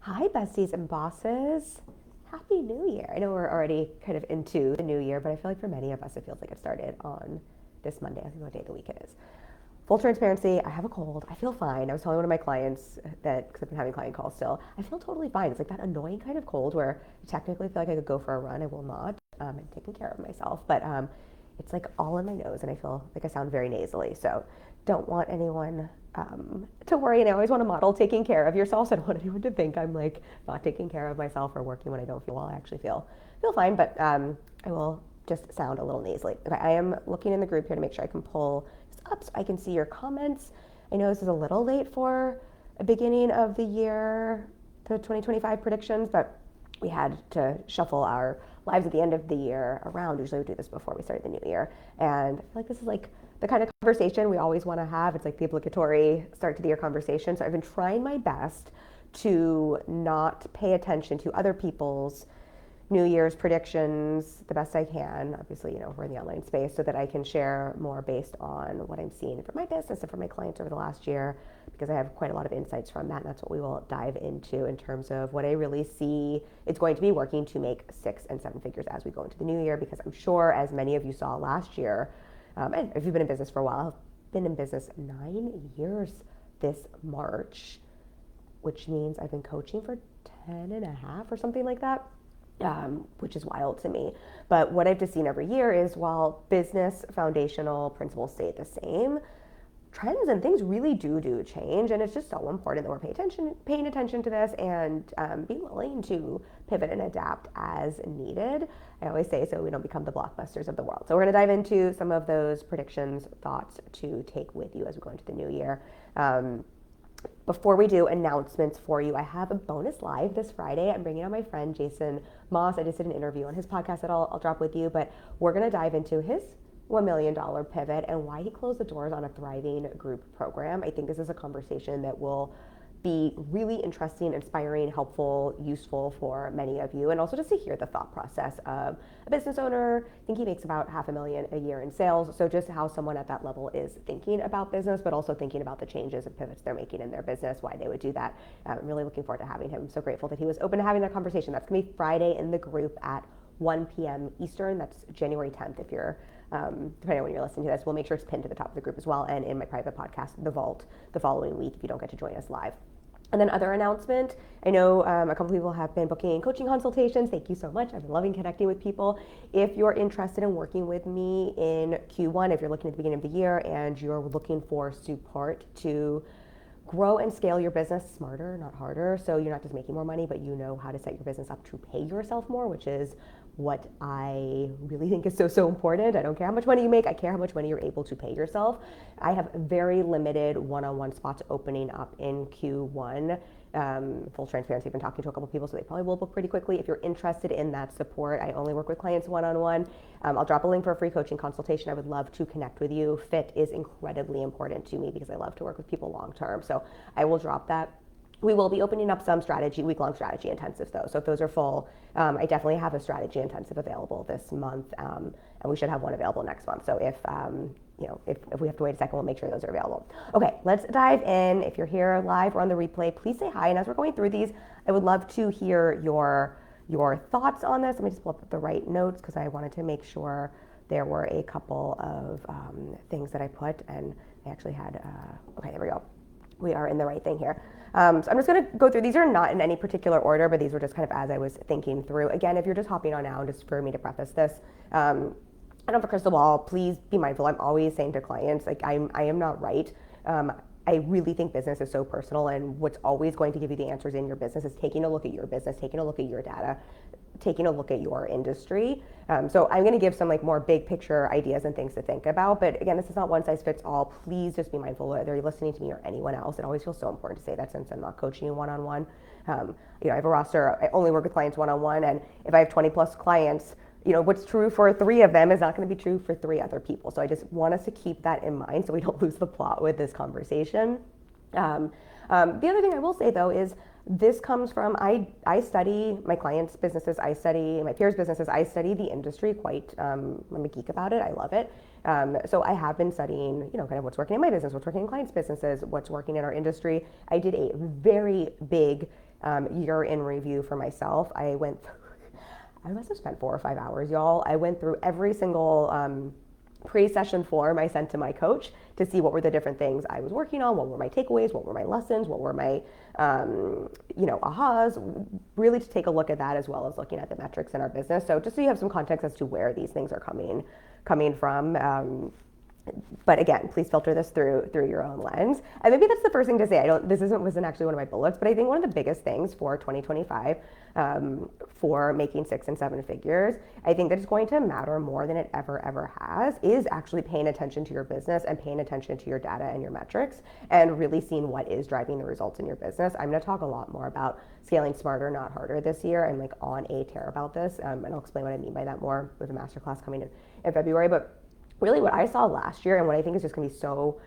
Hi, besties and bosses. Happy New Year. I know we're already kind of into the new year, but I feel like for many of us, it feels like it started on this Monday. I don't know what day of the week it is. Full transparency, I have a cold. I feel fine. I was telling one of my clients that, because I've been having client calls still, I feel totally fine. It's like that annoying kind of cold where I technically feel like I could go for a run. I will not. I'm taking care of myself. But it's like all in my nose and I feel like I sound very nasally. So don't want anyone to worry. And I always want to model taking care of yourself. So I don't want anyone to think I'm like not taking care of myself or working when I don't feel well. I actually feel fine, but I will just sound a little nasally. Okay, I am looking in the group here to make sure I can pull this up so I can see your comments. I know this is a little late for a beginning of the year, the 2025 predictions, but we had to shuffle our lives at the end of the year around. Usually we do this before we start the new year. And I feel like this is like the kind of conversation we always want to have. It's like the obligatory start to the year conversation. So I've been trying my best to not pay attention to other people's New Year's predictions the best I can. Obviously, we're in the online space so that I can share more based on what I'm seeing for my business and for my clients over the last year, because I have quite a lot of insights from that. And that's what we will dive into in terms of what I really see it's going to be working to make 6 and 7 figures as we go into the new year. Because I'm sure, as many of you saw last year, and if you've been in business for a while, I've been in business 9 years this March, which means I've been coaching for 10 and a half or something like that. Which is wild to me. But what I've just seen every year is while business foundational principles stay the same, trends and things really do change, and it's just so important that we're paying attention to this and be willing to pivot and adapt as needed. I always say so we don't become the blockbusters of the world. So we're going to dive into some of those predictions, thoughts to take with you as we go into the new year. Before we do announcements for you, I have a bonus live this Friday. I'm bringing on my friend Jason Moss. I just did an interview on his podcast that I'll drop with you, but we're going to dive into his $1 million pivot and why he closed the doors on a thriving group program. I think this is a conversation that will be really interesting, inspiring, helpful, useful for many of you, and also just to hear the thought process of a business owner. I think he makes about $500,000 a year in sales, so just how someone at that level is thinking about business, but also thinking about the changes and pivots they're making in their business, why they would do that. I'm really looking forward to having him. I'm so grateful that he was open to having that conversation. That's going to be Friday in the group at 1 p.m. Eastern. That's January 10th. If you're depending on when you're listening to this, we'll make sure it's pinned to the top of the group as well, and in my private podcast, The Vault, the following week if you don't get to join us live. And then other announcement, I know a couple people have been booking coaching consultations. Thank you so much. I've been loving connecting with people. If you're interested in working with me in Q1, if you're looking at the beginning of the year and you're looking for support to grow and scale your business smarter, not harder, so you're not just making more money, but you know how to set your business up to pay yourself more, which is what I really think is so important. I don't care how much money you make, I care how much money you're able to pay yourself. I have very limited one-on-one spots opening up in Q1. Full transparency, I've been talking to a couple people, so they probably will book pretty quickly. If you're interested in that support, I only work with clients one-on-one. I'll drop a link for a free coaching consultation. I would love to connect with you. Fit is incredibly important to me because I love to work with people long-term. So I will drop that. We will be opening up some week-long strategy intensives though. So if those are full, I definitely have a strategy intensive available this month, and we should have one available next month. So if we have to wait a second, we'll make sure those are available. Okay, let's dive in. If you're here live or on the replay, please say hi. And as we're going through these, I would love to hear your thoughts on this. Let me just pull up the right notes because I wanted to make sure there were a couple of things that I put, and I actually had, okay, there we go. We are in the right thing here. So I'm just going to go through. These are not in any particular order, but these were just kind of as I was thinking through. Again, if you're just hopping on now, just for me to preface this, I don't have a crystal ball. Please be mindful. I'm always saying to clients, like I am not right. I really think business is so personal, and what's always going to give you the answers in your business is taking a look at your business, taking a look at your data, taking a look at your industry. So I'm going to give some like more big picture ideas and things to think about. But again, this is not one size fits all. Please just be mindful whether you're listening to me or anyone else. It always feels so important to say that since I'm not coaching you one-on-one. I have a roster. I only work with clients one-on-one, and if I have 20 plus clients, what's true for 3 of them is not going to be true for 3 other people. So I just want us to keep that in mind so we don't lose the plot with this conversation. The other thing I will say though is this comes from, I study my clients' businesses, I study my peers' businesses, I study the industry quite, I'm a geek about it, I love it. So I have been studying, kind of what's working in my business, what's working in clients' businesses, what's working in our industry. I did a very big year in review for myself. I must have spent 4 or 5 hours, y'all. I went through every single pre-session form I sent to my coach to see what were the different things I was working on, what were my takeaways, what were my lessons, what were my, ahas, really to take a look at that as well as looking at the metrics in our business. So just so you have some context as to where these things are coming from. But again, please filter this through your own lens. And maybe that's the first thing to say. Wasn't actually one of my bullets, but I think one of the biggest things for 2025, for making 6 and 7 figures, I think that it's going to matter more than it ever has, is actually paying attention to your business and paying attention to your data and your metrics and really seeing what is driving the results in your business. I'm going to talk a lot more about scaling smarter, not harder this year. I'm on a tear about this, and I'll explain what I mean by that more with a masterclass coming in February. But really what I saw last year and what I think is just going to be so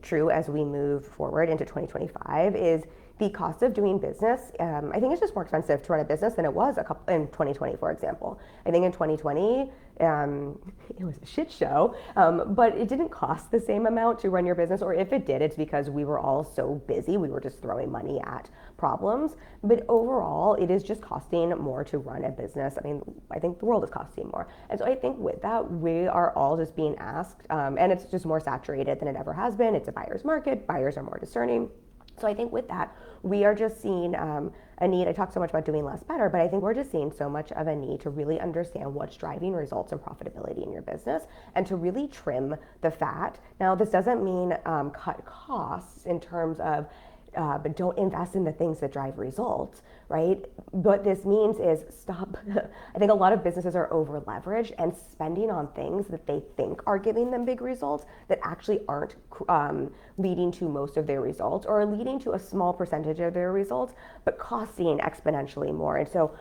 true as we move forward into 2025 is the cost of doing business. I think it's just more expensive to run a business than it was in 2020, for example. I think in 2020, it was a shit show, but it didn't cost the same amount to run your business, or if it did, it's because we were all so busy, we were just throwing money at problems. But overall, it is just costing more to run a business. I think the world is costing more. And so I think with that, we are all just being asked, and it's just more saturated than it ever has been. It's a buyer's market. Buyers are more discerning. So I think with that, we are just seeing a need. I talk so much about doing less better, but I think we're just seeing so much of a need to really understand what's driving results and profitability in your business and to really trim the fat. Now, this doesn't mean cut costs in terms of but don't invest in the things that drive results, right? What this means is stop. I think a lot of businesses are over leveraged and spending on things that they think are giving them big results that actually aren't leading to most of their results, or leading to a small percentage of their results, but costing exponentially more. And so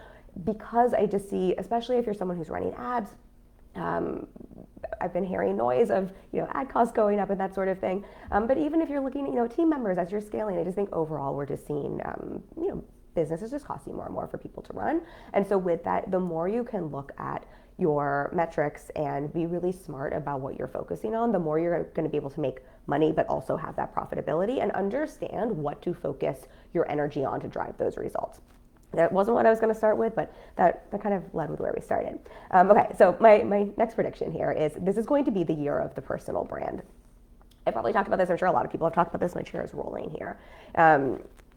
because I just see, especially if you're someone who's running ads, I've been hearing noise of ad costs going up and that sort of thing. But even if you're looking at team members as you're scaling, I just think overall we're just seeing business is just costing more and more for people to run. And so with that, the more you can look at your metrics and be really smart about what you're focusing on, the more you're going to be able to make money, but also have that profitability and understand what to focus your energy on to drive those results. That wasn't what I was going to start with, but that kind of led with where we started. Okay, so my next prediction here is this is going to be the year of the personal brand. I probably talked about this. I'm sure a lot of people have talked about this. My chair is rolling here.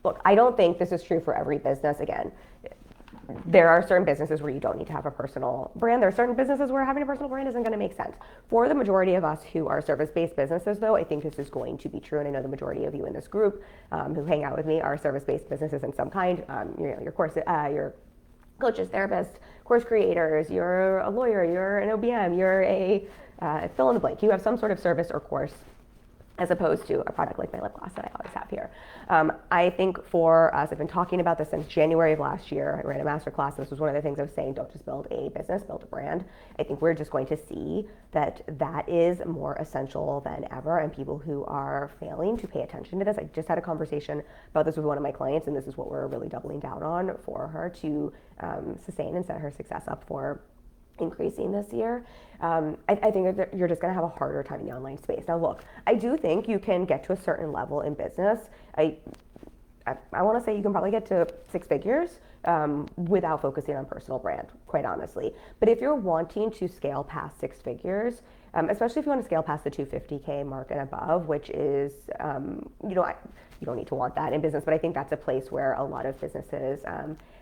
Look, I don't think this is true for every business. Again, there are certain businesses where you don't need to have a personal brand. There are certain businesses where having a personal brand isn't going to make sense. For the majority of us who are service-based businesses, though, I think this is going to be true. And I know the majority of you in this group who hang out with me are service-based businesses in some kind. Your coaches, therapists, course creators, you're a lawyer, you're an OBM, you're a fill in the blank. You have some sort of service or course as opposed to a product like my lip gloss that I always have here. I think for us, I've been talking about this since January of last year. I ran a masterclass. This was one of the things I was saying, don't just build a business, build a brand. I think we're just going to see that is more essential than ever, and people who are failing to pay attention to this. I just had a conversation about this with one of my clients, and this is what we're really doubling down on for her to sustain and set her success up for increasing this year. I think that you're just going to have a harder time in the online space. Now, look, I do think you can get to a certain level in business. I want to say you can probably get to 6 figures without focusing on personal brand, quite honestly. But if you're wanting to scale past 6 figures, especially if you want to scale past the 250K mark and above, which is, you don't need to want that in business, but I think that's a place where a lot of businesses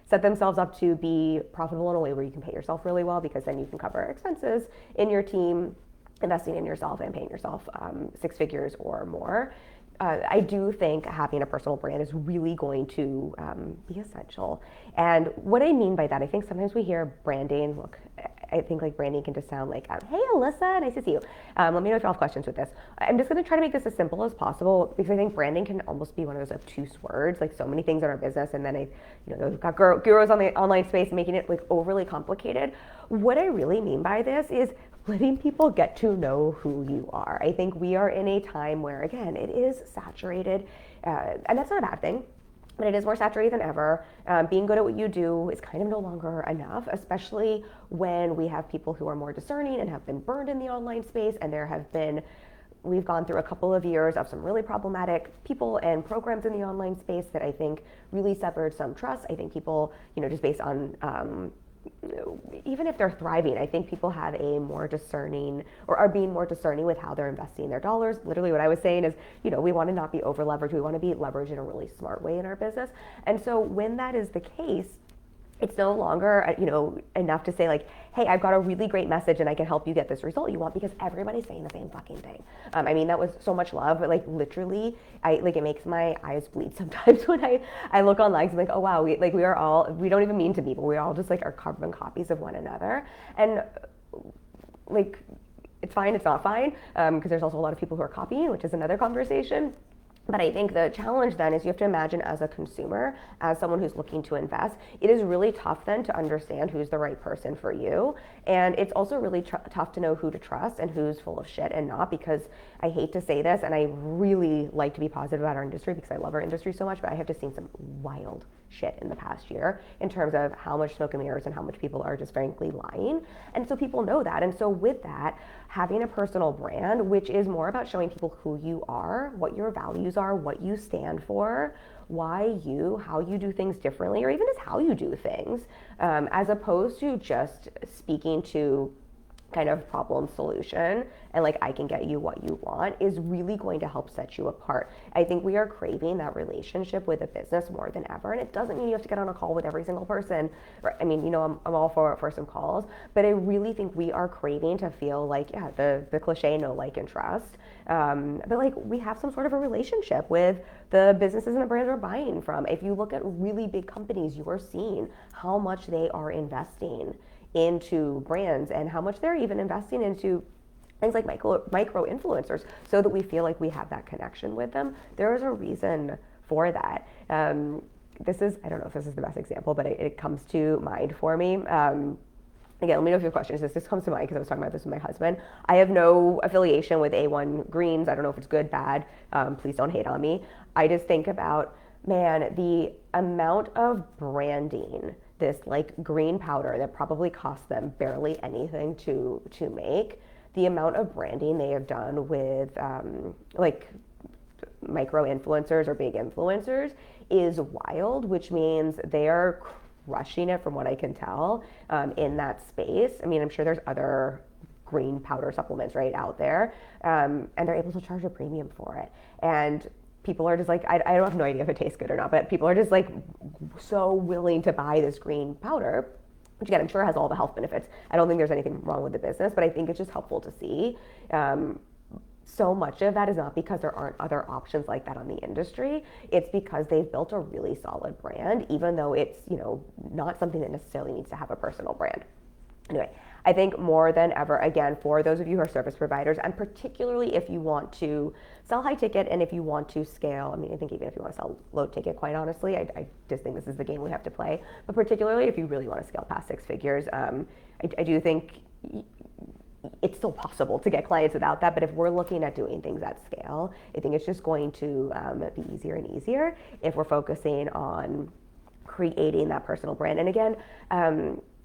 set themselves up to be profitable in a way where you can pay yourself really well, because then you can cover expenses in your team, investing in yourself and paying yourself 6 figures or more. I do think having a personal brand is really going to be essential. And what I mean by that, I think sometimes we hear branding. Look, I think branding can just sound like, hey, Alyssa, nice to see you. Let me know if you have questions with this. I'm just going to try to make this as simple as possible, because I think branding can almost be one of those obtuse words, like so many things in our business. And then we've got gurus on the online space making it overly complicated. What I really mean by this is letting people get to know who you are. I think we are in a time where, again, it is saturated, and that's not a bad thing, but it is more saturated than ever. Being good at what you do is kind of no longer enough, especially when we have people who are more discerning and have been burned in the online space, and there have been we've gone through a couple of years of some really problematic people and programs in the online space that I think really severed some trust. I think people, just based on even if they're thriving, I think people have a more discerning or are being more discerning with how they're investing their dollars. Literally what I was saying is, we want to not be over leveraged. We want to be leveraged in a really smart way in our business. And so when that is the case, it's no longer, enough to say like, hey, I've got a really great message and I can help you get this result you want, because everybody's saying the same fucking thing. That was so much love, but like literally, it makes my eyes bleed sometimes when I look online. I'm like, oh wow, we don't even mean to be, but we all just like are carbon copies of one another. And like, it's fine, it's not fine, because there's also a lot of people who are copying, which is another conversation. But I think the challenge then is you have to imagine as a consumer, as someone who's looking to invest, it is really tough then to understand who's the right person for you. And it's also really tough to know who to trust and who's full of shit and not, because I hate to say this, and I really like to be positive about our industry because I love our industry so much, but I have just seen some wild shit in the past year in terms of how much smoke and mirrors and how much people are just frankly lying. And so people know that. And so with that, having a personal brand, which is more about showing people who you are, what your values are, what you stand for, why you, how you do things differently, or even just how you do things, as opposed to just speaking to kind of problem solution and like I can get you what you want, is really going to help set you apart. I think we are craving that relationship with a business more than ever, and it doesn't mean you have to get on a call with every single person. I mean, I'm all for some calls, but I really think we are craving to feel like, yeah, the cliche, know, like, and trust. But like we have some sort of a relationship with the businesses and the brands we're buying from. If you look at really big companies, you are seeing how much they are investing into brands and how much they're even investing into things like micro influencers, so that we feel like we have that connection with them. There is a reason for that. I don't know if this is the best example, but it comes to mind for me. Again, let me know if you have questions. This comes to mind because I was talking about this with my husband. I have no affiliation with A1 Greens. I don't know if it's good, bad. Please don't hate on me. I just think about, man, the amount of branding, this like green powder that probably costs them barely anything to make, the amount of branding they have done with like micro influencers or big influencers is wild, which means they are crushing it from what I can tell in that space. I mean, I'm sure there's other green powder supplements right out there, and they're able to charge a premium for it. And people are just like, I don't have no idea if it tastes good or not, but people are just like so willing to buy this green powder, which again, I'm sure has all the health benefits. I don't think there's anything wrong with the business, but I think it's just helpful to see. So much of that is not because there aren't other options like that on the industry. It's because they've built a really solid brand, even though it's, not something that necessarily needs to have a personal brand. Anyway, I think more than ever, again, for those of you who are service providers, and particularly if you want to sell high ticket and if you want to scale, I mean, I think even if you want to sell low ticket, quite honestly, I just think this is the game we have to play. But particularly if you really want to scale past six figures, I do think it's still possible to get clients without that. But if we're looking at doing things at scale, I think it's just going to be easier and easier if we're focusing on creating that personal brand. And again,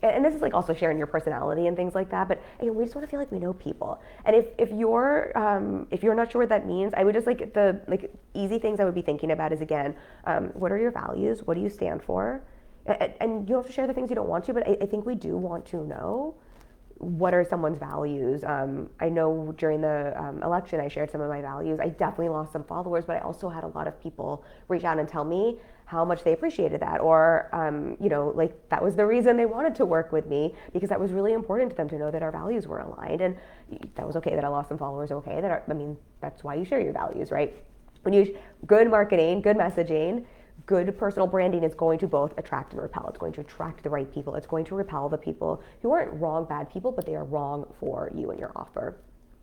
and this is like also sharing your personality and things like that, but again, we just want to feel like we know people. And if you're not sure what that means, I would just like the easy things I would be thinking about is, again, what are your values? What do you stand for? And you don't have to share the things you don't want to, but I think we do want to know what are someone's values. I know during the election, I shared some of my values. I definitely lost some followers, but I also had a lot of people reach out and tell me how much they appreciated that, or that was the reason they wanted to work with me, because that was really important to them to know that our values were aligned. And that was okay that I lost some followers. Okay, that's why you share your values, right? When you good marketing, good messaging, good personal branding is going to both attract and repel. It's going to attract the right people. It's going to repel the people who aren't wrong, bad people, but they are wrong for you and your offer.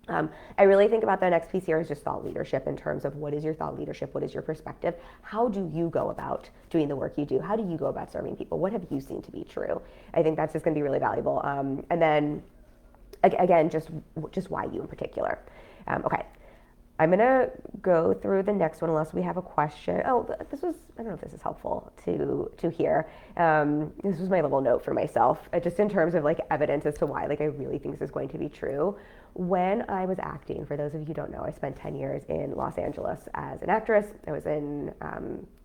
I really think about the next piece here is just thought leadership, in terms of what is your thought leadership? What is your perspective? How do you go about doing the work you do? How do you go about serving people? What have you seen to be true? I think that's just going to be really valuable. And then again, just why you in particular. Okay. I'm gonna go through the next one unless we have a question. Oh, this was, I don't know if this is helpful to hear. This was my little note for myself, just in terms of like evidence as to why like I really think this is going to be true. When I was acting, for those of you who don't know, I spent 10 years in Los Angeles as an actress. I was in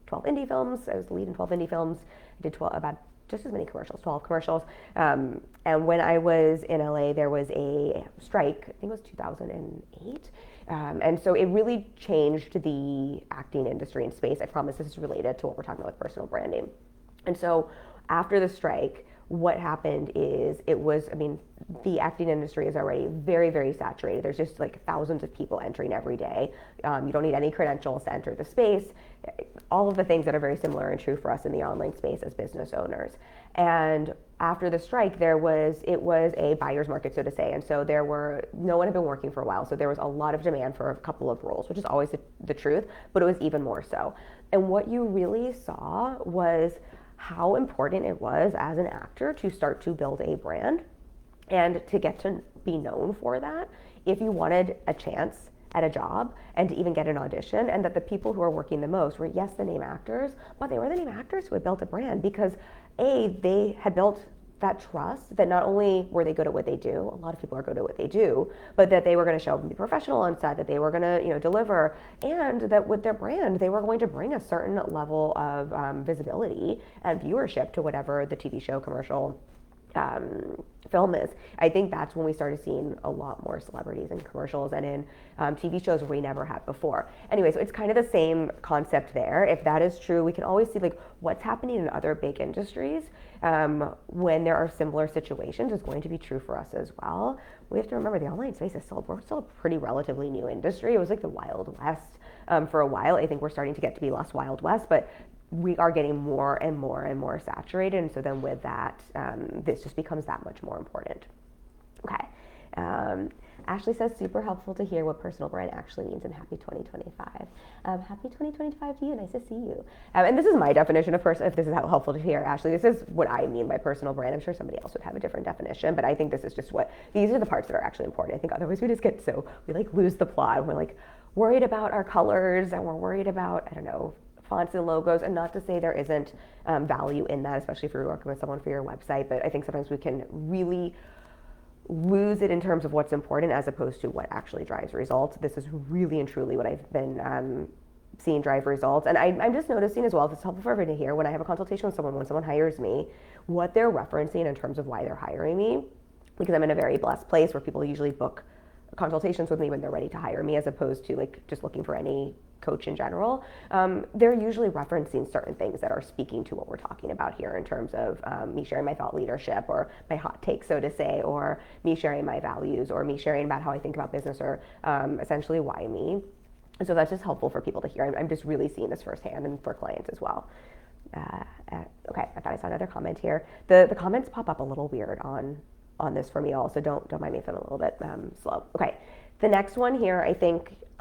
12 indie films. I was the lead in 12 indie films. I did 12, about just as many commercials, 12 commercials. And when I was in LA, there was a strike, I think it was 2008. And so it really changed the acting industry and space. I promise this is related to what we're talking about with personal branding. And so after the strike, what happened is the acting industry is already very, very saturated. There's just like thousands of people entering every day. You don't need any credentials to enter the space. All of the things that are very similar and true for us in the online space as business owners. And after the strike, it was a buyer's market, so to say. And so no one had been working for a while. So there was a lot of demand for a couple of roles, which is always the truth, but it was even more so. And what you really saw was how important it was as an actor to start to build a brand and to get to be known for that if you wanted a chance at a job and to even get an audition, and that the people who are working the most were, yes, the name actors, but they were the name actors who had built a brand because they had built that trust that not only were they good at what they do, a lot of people are good at what they do, but that they were going to show up and be professional on set, that they were going to deliver, and that with their brand they were going to bring a certain level of visibility and viewership to whatever the TV show, commercial, film is. I think that's when we started seeing a lot more celebrities in commercials and in TV shows where we never had before. Anyway, so it's kind of the same concept there. If that is true, we can always see like what's happening in other big industries when there are similar situations is going to be true for us as well. We have to remember the online space is we're still a pretty relatively new industry. It was like the Wild West for a while. I think we're starting to get to be less Wild West, but we are getting more and more and more saturated. And so then with that, this just becomes that much more important. Okay. Ashley says, super helpful to hear what personal brand actually means, and happy 2025. Happy 2025 to you. Nice to see you. And this is my definition of if this is helpful to hear, Ashley, this is what I mean by personal brand. I'm sure somebody else would have a different definition, but I think this is just these are the parts that are actually important. I think otherwise we like lose the plot. We're like worried about our colors and we're worried about, I don't know, fonts and logos, and not to say there isn't value in that, especially if you're working with someone for your website, but I think sometimes we can really lose it in terms of what's important as opposed to what actually drives results. This is really and truly what I've been seeing drive results. And I'm just noticing as well, if it's helpful for everyone to hear, when I have a consultation with someone, when someone hires me, what they're referencing in terms of why they're hiring me, because I'm in a very blessed place where people usually book consultations with me when they're ready to hire me, as opposed to like just looking for any coach in general. They're usually referencing certain things that are speaking to what we're talking about here in terms of me sharing my thought leadership or my hot take, so to say, or me sharing my values, or me sharing about how I think about business, or essentially why me. And so that's just helpful for people to hear. I'm just really seeing this firsthand and for clients as well. Okay, I thought I saw another comment here. The comments pop up a little weird on this for me also. Don't mind me if I'm a little bit slow. Okay, the next one here,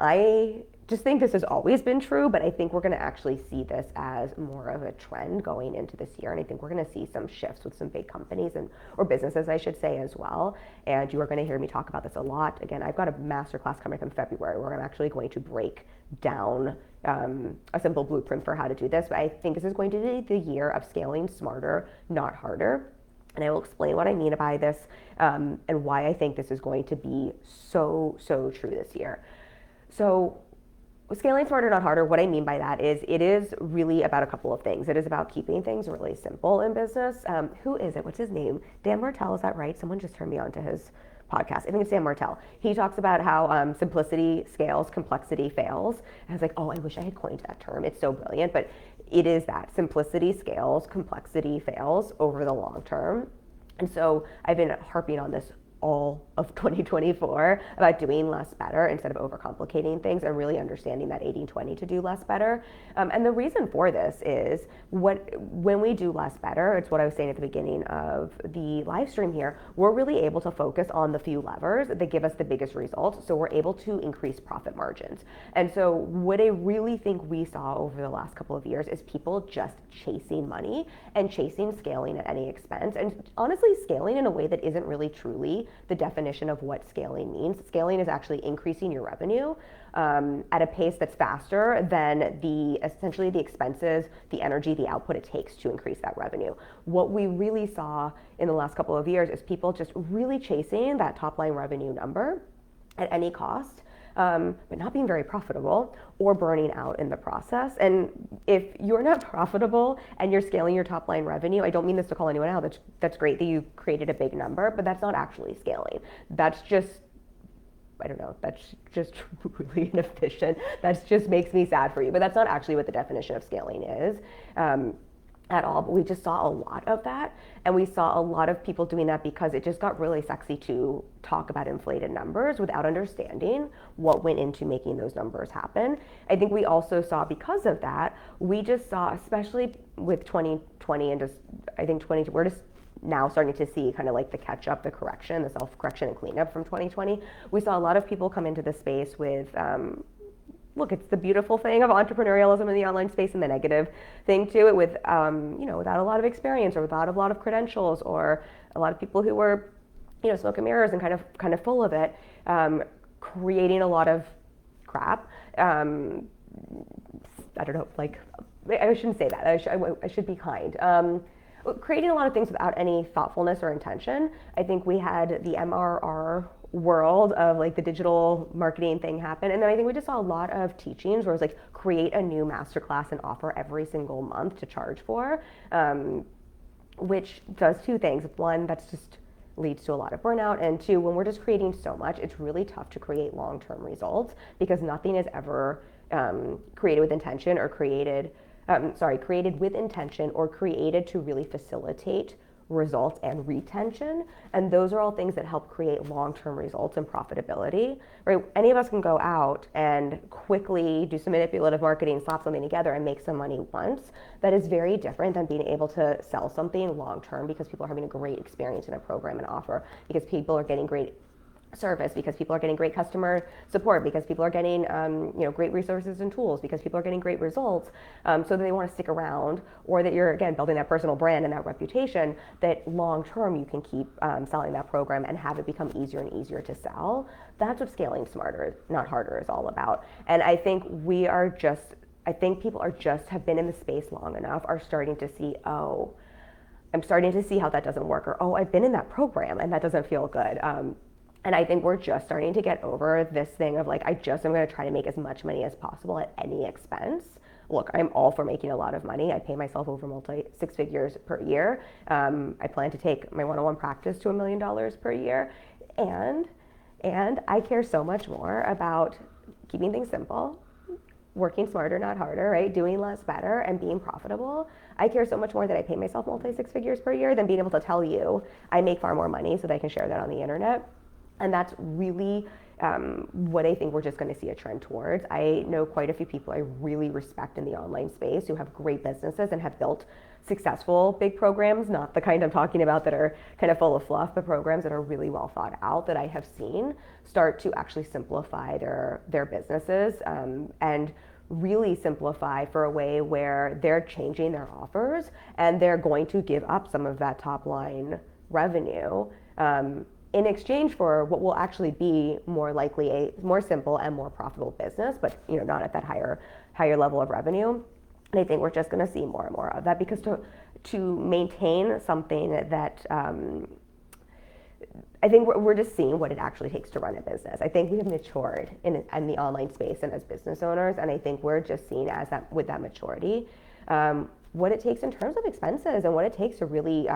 I just think this has always been true, but I think we're going to actually see this as more of a trend going into this year. And I think we're going to see some shifts with some big companies or businesses, I should say, as well. And you are going to hear me talk about this a lot. Again, I've got a masterclass coming up in February where I'm actually going to break down a simple blueprint for how to do this. But I think this is going to be the year of scaling smarter, not harder. And I will explain what I mean by this and why I think this is going to be so true this year. So scaling smarter, not harder, what I mean by that is it is really about a couple of things. It is about keeping things really simple in business. Who is it? What's his name? Dan Martell, is that right? Someone just turned me on to his podcast. I think it's Dan Martell. He talks about how simplicity scales, complexity fails. And I was like, oh, I wish I had coined that term. It's so brilliant. But it is that simplicity scales, complexity fails over the long term. And so I've been harping on this all of 2024 about doing less better instead of overcomplicating things and really understanding that 80-20 to do less better. And the reason for this is when we do less better, it's what I was saying at the beginning of the live stream here, we're really able to focus on the few levers that give us the biggest results. So we're able to increase profit margins. And so what I really think we saw over the last couple of years is people just chasing money and chasing scaling at any expense, and honestly scaling in a way that isn't really truly the definition of what scaling means. Scaling is actually increasing your revenue at a pace that's faster than essentially the expenses, the energy, the output it takes to increase that revenue. What we really saw in the last couple of years is people just really chasing that top line revenue number at any cost, but not being very profitable or burning out in the process. And if you're not profitable and you're scaling your top line revenue, I don't mean this to call anyone out. That's great that you created a big number, but that's not actually scaling. That's just, I don't know, that's just really inefficient. That just makes me sad for you, but that's not actually what the definition of scaling is. At all, but we just saw a lot of that, and we saw a lot of people doing that because it just got really sexy to talk about inflated numbers without understanding what went into making those numbers happen. I think we also saw, because of that, we just saw, especially with 2020 and just, I think 20, we're just now starting to see kind of like the catch up, the correction, the self-correction and cleanup from 2020. We saw a lot of people come into the space with, look, it's the beautiful thing of entrepreneurialism in the online space, and the negative thing to it with, without a lot of experience or without a lot of credentials, or a lot of people who were, smoke and mirrors and kind of full of it, creating a lot of crap. I don't know, like, I shouldn't say that. I should be kind. Creating a lot of things without any thoughtfulness or intention. I think we had the MRR world of like the digital marketing thing happen, and then I think we just saw a lot of teachings where it was like, create a new masterclass and offer every single month to charge for, which does two things. One, that's just leads to a lot of burnout, and two, when we're just creating so much, it's really tough to create long-term results, because nothing is ever created with intention or created with intention or created to really facilitate results and retention. And those are all things that help create long-term results and profitability, right? Any of us can go out and quickly do some manipulative marketing, slap something together and make some money once. That is very different than being able to sell something long-term, because people are having a great experience in a program and offer, because people are getting great service, because people are getting great customer support, because people are getting great resources and tools, because people are getting great results, so that they want to stick around, or that you're, again, building that personal brand and that reputation that long term you can keep selling that program and have it become easier and easier to sell. That's what scaling smarter, not harder, is all about. And I think people have been in the space long enough, are starting to see, oh, I'm starting to see how that doesn't work, or, oh, I've been in that program and that doesn't feel good. And I think we're just starting to get over this thing of like, I'm going to try to make as much money as possible at any expense. Look, I'm all for making a lot of money. I pay myself over six figures per year. I plan to take my one-on-one practice to $1 million per year. And I care so much more about keeping things simple, working smarter, not harder, right? Doing less better, and being profitable. I care so much more that I pay myself multi-six figures per year than being able to tell you I make far more money so that I can share that on the internet. And that's really what I think we're just going to see a trend towards. I know quite a few people I really respect in the online space who have great businesses and have built successful big programs, not the kind I'm talking about that are kind of full of fluff, but programs that are really well thought out, that I have seen start to actually simplify their businesses and really simplify for a way where they're changing their offers and they're going to give up some of that top line revenue in exchange for what will actually be more likely a more simple and more profitable business, but not at that higher level of revenue. And I think we're just going to see more and more of that, because to maintain something that I think we're just seeing what it actually takes to run a business. I think we have matured in the online space and as business owners, and I think we're just seeing as that, with that maturity, what it takes in terms of expenses and what it takes to really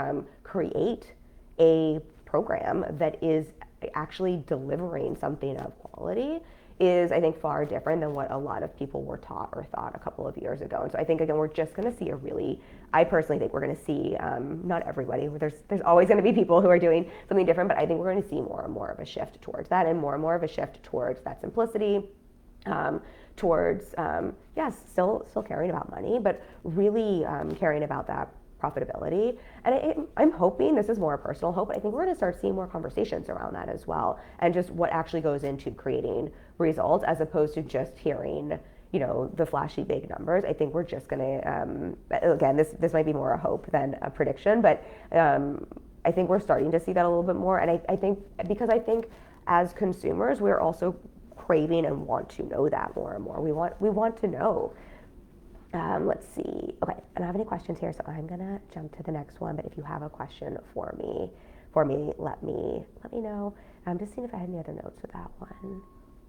create a program that is actually delivering something of quality is, I think, far different than what a lot of people were taught or thought a couple of years ago. And so I think, again, we're just going to see I personally think we're going to see, not everybody, there's always going to be people who are doing something different, but I think we're going to see more and more of a shift towards that, and more of a shift towards that simplicity, towards, yes, still caring about money, but really caring about that profitability. And I'm hoping, this is more a personal hope, but I think we're going to start seeing more conversations around that as well, and just what actually goes into creating results, as opposed to just hearing the flashy big numbers. I think we're just going to, again, this might be more a hope than a prediction, but I think we're starting to see that a little bit more. And I think, because I think as consumers, we're also craving and want to know that more and more. We want to know. Let's see. Okay, I don't have any questions here, so I'm gonna jump to the next one. But if you have a question for me, let me know. I'm just seeing if I had any other notes with that one.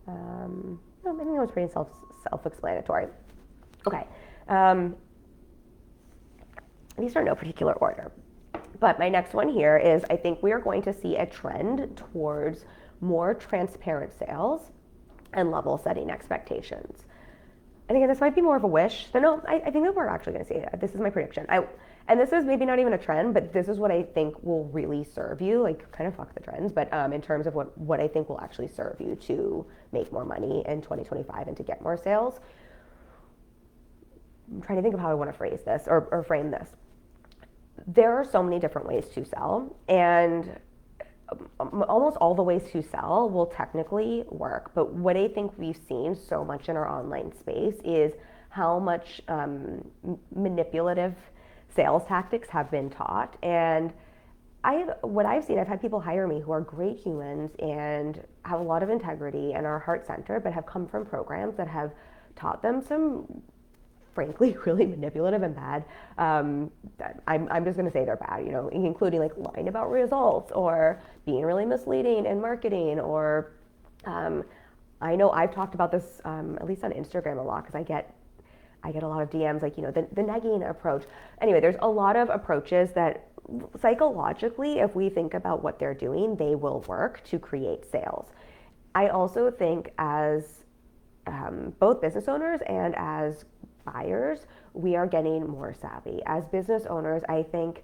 No, I think it was pretty self-explanatory. Okay. These are no particular order. But my next one here is, I think we are going to see a trend towards more transparent sales and level setting expectations. And again, this might be more of a wish, but no, I think that we're actually going to see it. This is my prediction. And this is maybe not even a trend, but this is what I think will really serve you, like kind of fuck the trends, but in terms of what I think will actually serve you to make more money in 2025 and to get more sales. I'm trying to think of how I want to phrase this or frame this. There are so many different ways to sell, and almost all the ways to sell will technically work. But what I think we've seen so much in our online space is how much manipulative sales tactics have been taught. And what I've seen, I've had people hire me who are great humans and have a lot of integrity and are heart-centered, but have come from programs that have taught them some, frankly, really manipulative and bad. I'm just going to say they're bad, including like lying about results or being really misleading in marketing. Or I know I've talked about this at least on Instagram a lot, because I get a lot of DMs like, the negging approach. Anyway, there's a lot of approaches that psychologically, if we think about what they're doing, they will work to create sales. I also think as both business owners and as buyers, we are getting more savvy. As business owners, I think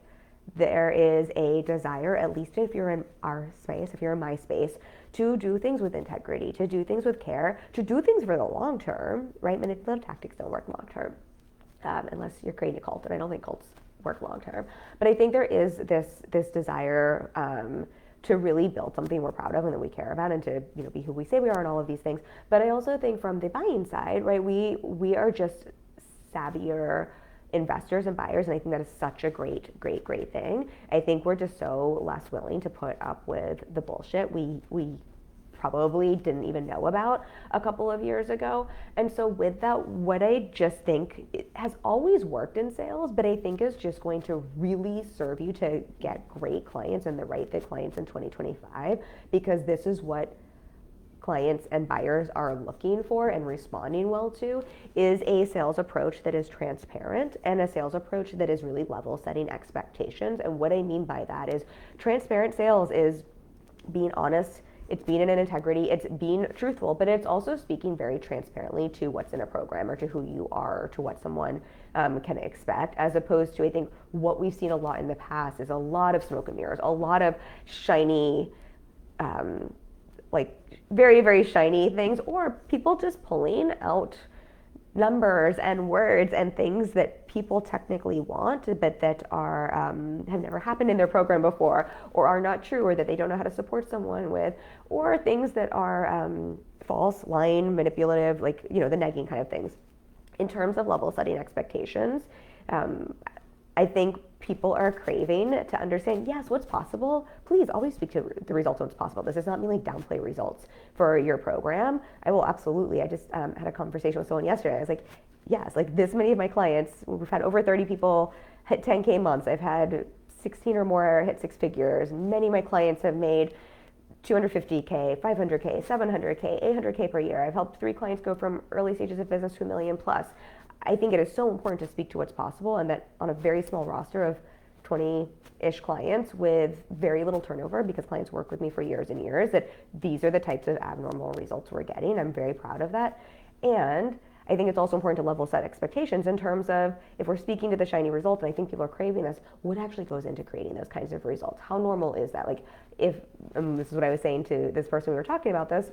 there is a desire, at least if you're in our space, if you're in my space, to do things with integrity, to do things with care, to do things for the long term, right? Manipulative tactics don't work long term, unless you're creating a cult, and I don't think cults work long term. But I think there is this desire to really build something we're proud of and that we care about, and to be who we say we are and all of these things. But I also think from the buying side, right, we are just savvier investors and buyers, and I think that is such a great thing. I think we're just so less willing to put up with the bullshit we probably didn't even know about a couple of years ago. And so with that, what I just think it has always worked in sales, but I think is just going to really serve you to get great clients and the right fit clients in 2025, because this is what clients and buyers are looking for and responding well to, is a sales approach that is transparent and a sales approach that is really level setting expectations. And what I mean by that is transparent sales is being honest, it's being in an integrity, it's being truthful, but it's also speaking very transparently to what's in a program or to who you are, or to what someone can expect, as opposed to, I think what we've seen a lot in the past is a lot of smoke and mirrors, a lot of shiny, like very, very shiny things, or people just pulling out numbers and words and things that people technically want, but that are have never happened in their program before, or are not true, or that they don't know how to support someone with, or things that are false, lying, manipulative, like the negging kind of things. In terms of level setting expectations, I think people are craving to understand, yes, what's possible. Please always speak to the results of what's possible. This does not mean like downplay results for your program. I will absolutely. I just had a conversation with someone yesterday. I was like, yes, like this many of my clients, we've had over 30 people hit 10K months. I've had 16 or more hit six figures. Many of my clients have made 250K, 500K, 700K, 800K per year. I've helped 3 clients go from early stages of business to $1 million plus. I think it is so important to speak to what's possible, and that on a very small roster of 20-ish clients with very little turnover, because clients work with me for years and years, that these are the types of abnormal results we're getting. I'm very proud of that. And I think it's also important to level set expectations in terms of, if we're speaking to the shiny results, and I think people are craving this, what actually goes into creating those kinds of results? How normal is that? Like, if, this is what I was saying to this person we were talking about this,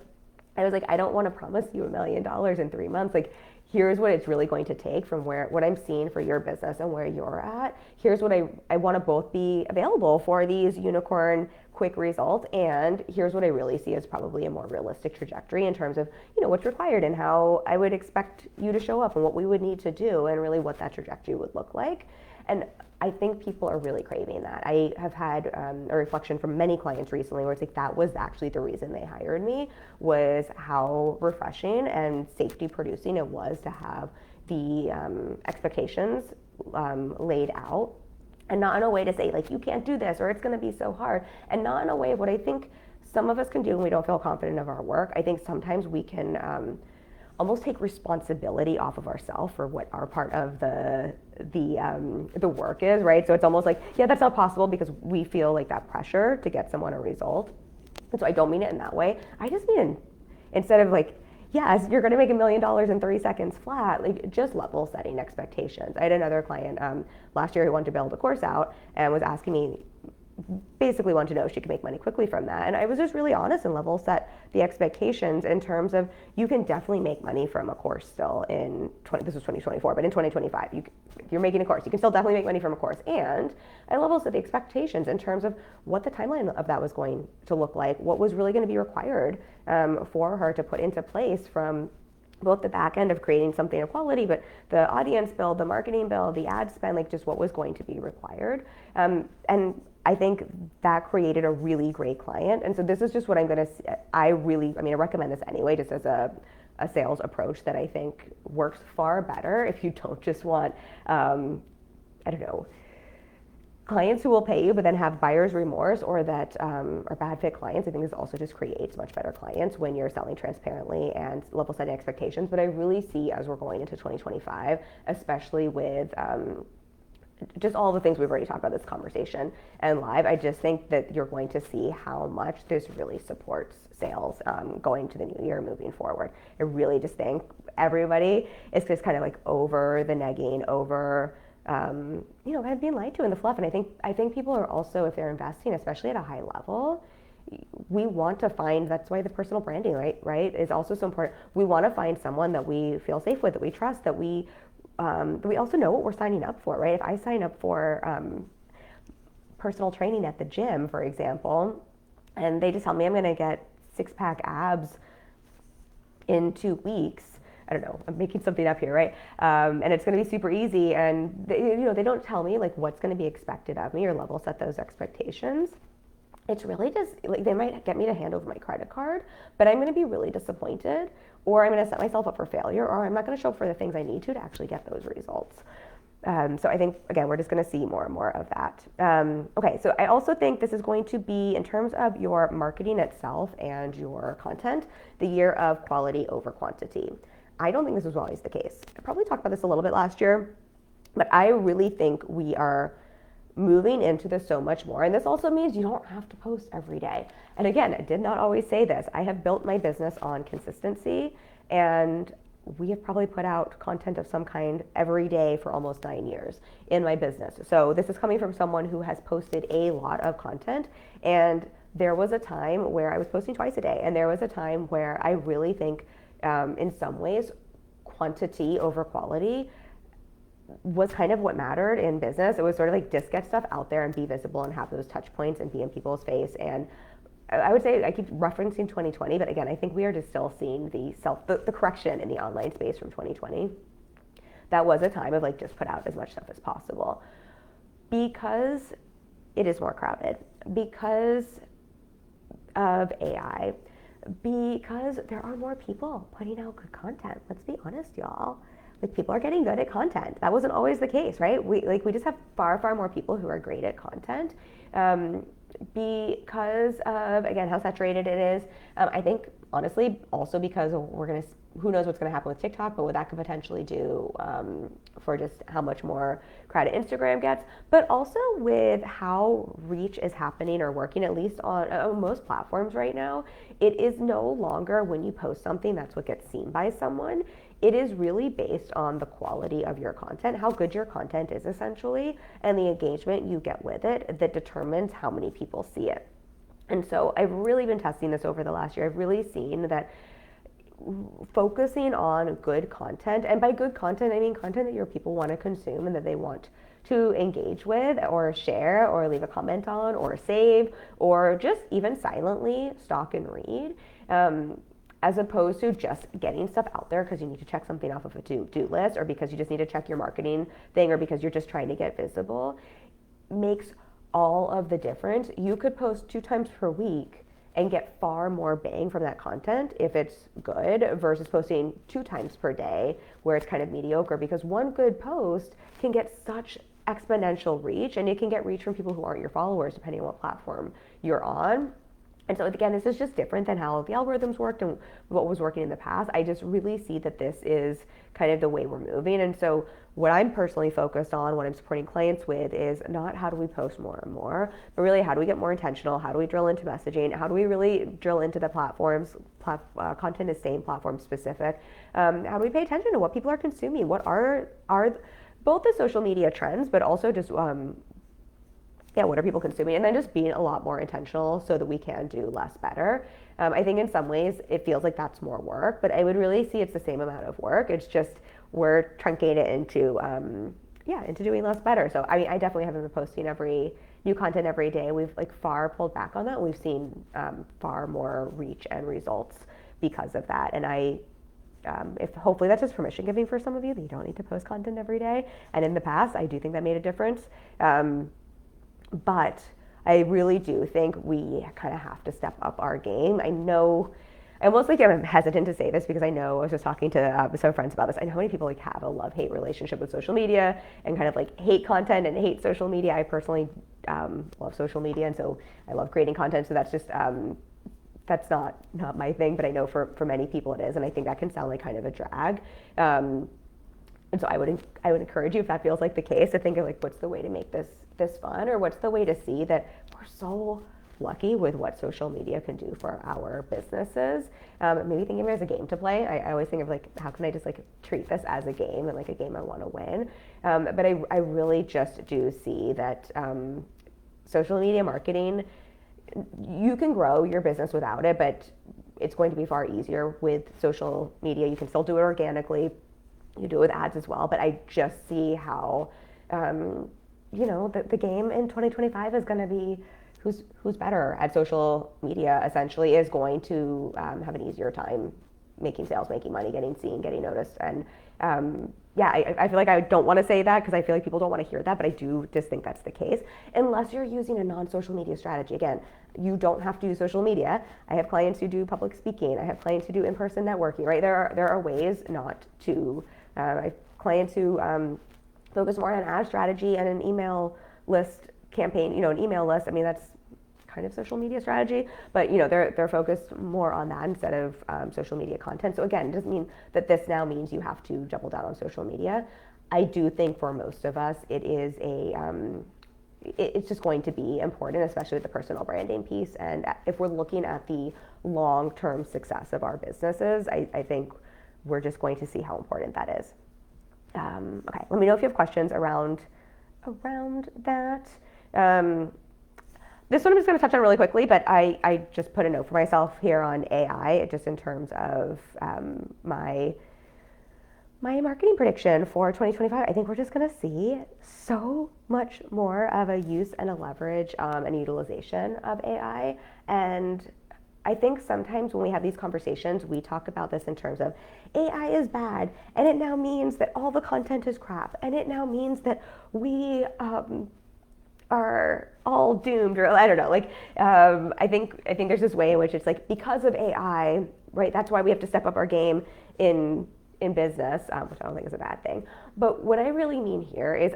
I was like, I don't want to promise you $1 million in 3 months. Like, here's what it's really going to take from what I'm seeing for your business and where you're at. Here's what I want to both be available for these unicorn quick results, and here's what I really see as probably a more realistic trajectory in terms of, what's required and how I would expect you to show up and what we would need to do and really what that trajectory would look like. And I think people are really craving that. I have had a reflection from many clients recently where it's like that was actually the reason they hired me, was how refreshing and safety producing it was to have the expectations laid out, and not in a way to say like you can't do this or it's going to be so hard, and not in a way of what I think some of us can do when we don't feel confident of our work. I think sometimes we can almost take responsibility off of ourselves for what our part of the work is, right? So it's almost like, yeah, that's not possible because we feel like that pressure to get someone a result. And so I don't mean it in that way. I just mean instead of like, yes, you're going to make $1 million in 30 seconds flat, like just level setting expectations. I had another client last year who wanted to build a course out and was asking me, basically wanted to know if she could make money quickly from that. And I was just really honest and level set the expectations in terms of you can definitely make money from a course still this was 2024, but in 2025, if you're making a course, you can still definitely make money from a course. And I level set the expectations in terms of what the timeline of that was going to look like, what was really going to be required for her to put into place from both the back end of creating something of quality, but the audience build, the marketing build, the ad spend, like just what was going to be required. And I think that created a really great client. And so this is just what I recommend this anyway, just as a sales approach that I think works far better if you don't just want, clients who will pay you but then have buyer's remorse, or that are bad fit clients. I think this also just creates much better clients when you're selling transparently and level setting expectations. But I really see as we're going into 2025, especially with just all the things we've already talked about this conversation and live, I just think that you're going to see how much this really supports sales going to the new year, moving forward. I really just think everybody is just kind of like over the negging, over kind of being lied to in the fluff. And I think people are also, if they're investing, especially at a high level, we want to find, that's why the personal branding, right, is also so important. We want to find someone that we feel safe with, that we trust, that we also know what we're signing up for, right? If I sign up for personal training at the gym, for example, and they just tell me I'm going to get six-pack abs in 2 weeks, I don't know, I'm making something up here, right? And it's going to be super easy, and they don't tell me like what's going to be expected of me or level set those expectations. It's really just like they might get me to hand over my credit card, but I'm going to be really disappointed, or I'm going to set myself up for failure, or I'm not going to show up for the things I need to actually get those results. So I think, again, we're just going to see more and more of that. Okay, so I also think this is going to be, in terms of your marketing itself and your content, the year of quality over quantity. I don't think this was always the case. I probably talked about this a little bit last year, but I really think we are moving into this so much more. And this also means you don't have to post every day. And again, I did not always say this. I have built my business on consistency, and we have probably put out content of some kind every day for almost 9 years in my business. So this is coming from someone who has posted a lot of content. And there was a time where I was posting twice a day. And there was a time where I really think, in some ways, quantity over quality was kind of what mattered in business. It was sort of like just get stuff out there and be visible and have those touch points and be in people's face. And I would say, I keep referencing 2020, but again, I think we are just still seeing the correction in the online space from 2020. That was a time of like just put out as much stuff as possible, because it is more crowded, because of AI, because there are more people putting out good content. Let's be honest, y'all. Like, people are getting good at content. That wasn't always the case, right? We just have far, far more people who are great at content, because of, again, how saturated it is. I think, honestly, also because who knows what's gonna happen with TikTok, but what that could potentially do for just how much more crowded Instagram gets, but also with how reach is happening or working, at least on most platforms right now. It is no longer when you post something, that's what gets seen by someone. It is really based on the quality of your content, how good your content is essentially, and the engagement you get with it that determines how many people see it. And so I've really been testing this over the last year. I've really seen that focusing on good content, and by good content, I mean content that your people want to consume and that they want to engage with or share or leave a comment on or save or just even silently stalk and read. as opposed to just getting stuff out there because you need to check something off of a to-do list, or because you just need to check your marketing thing, or because you're just trying to get visible, makes all of the difference. You could post 2 times per week and get far more bang from that content if it's good, versus posting 2 times per day where it's kind of mediocre, because one good post can get such exponential reach, and it can get reach from people who aren't your followers depending on what platform you're on. And so again, this is just different than how the algorithms worked and what was working in the past. I just really see that this is kind of the way we're moving. And so what I'm personally focused on, what I'm supporting clients with, is not how do we post more and more, but really how do we get more intentional? How do we drill into messaging? How do we really drill into the platforms? Content is staying platform specific. How do we pay attention to what people are consuming? What are both the social media trends, but also just what are people consuming? And then just being a lot more intentional so that we can do less better. I think in some ways it feels like that's more work, but I would really see it's the same amount of work. It's just we're truncating it into doing less better. So I mean, I definitely haven't been posting new content every day. We've far pulled back on that. We've seen far more reach and results because of that. And if hopefully that's just permission giving for some of you, that you don't need to post content every day. And in the past, I do think that made a difference. But I really do think we kind of have to step up our game. I know, I almost I'm hesitant to say this because I know I was just talking to some friends about this. I know how many people have a love-hate relationship with social media and kind of hate content and hate social media. I personally love social media, and so I love creating content. So that's just that's not my thing, but I know for many people it is, and I think that can sound like kind of a drag. And so I would encourage you, if that feels like the case, to think of what's the way to make this fun, or what's the way to see that we're so lucky with what social media can do for our businesses. Maybe think of it as a game to play. I always think of how can I just treat this as a game, and a game I want to win. But I really just do see that social media marketing, you can grow your business without it, but it's going to be far easier with social media. You can still do it organically. You do it with ads as well, but I just see how, the game in 2025 is going to be who's better at social media, essentially, is going to have an easier time making sales, making money, getting seen, getting noticed. And I feel like I don't want to say that because I feel like people don't want to hear that, but I do just think that's the case. Unless you're using a non-social media strategy. Again, you don't have to use social media. I have clients who do public speaking. I have clients who do in-person networking, right? There are ways not to. I have clients who focus more on an ad strategy and an email list campaign, an email list. I mean, that's kind of social media strategy, but they're focused more on that instead of social media content. So again, it doesn't mean that this now means you have to double down on social media. I do think for most of us, it is it's just going to be important, especially with the personal branding piece. And if we're looking at the long-term success of our businesses, I think we're just going to see how important that is. Okay, let me know if you have questions around that. This one I'm just going to touch on really quickly, but I just put a note for myself here on AI, just in terms of my marketing prediction for 2025. I think we're just going to see so much more of a use and a leverage and utilization of AI. And I think sometimes when we have these conversations, we talk about this in terms of AI is bad, and it now means that all the content is crap, and it now means that we are all doomed, or I don't know. I think there's this way in which it's because of AI, right? That's why we have to step up our game in business, which I don't think is a bad thing. But what I really mean here is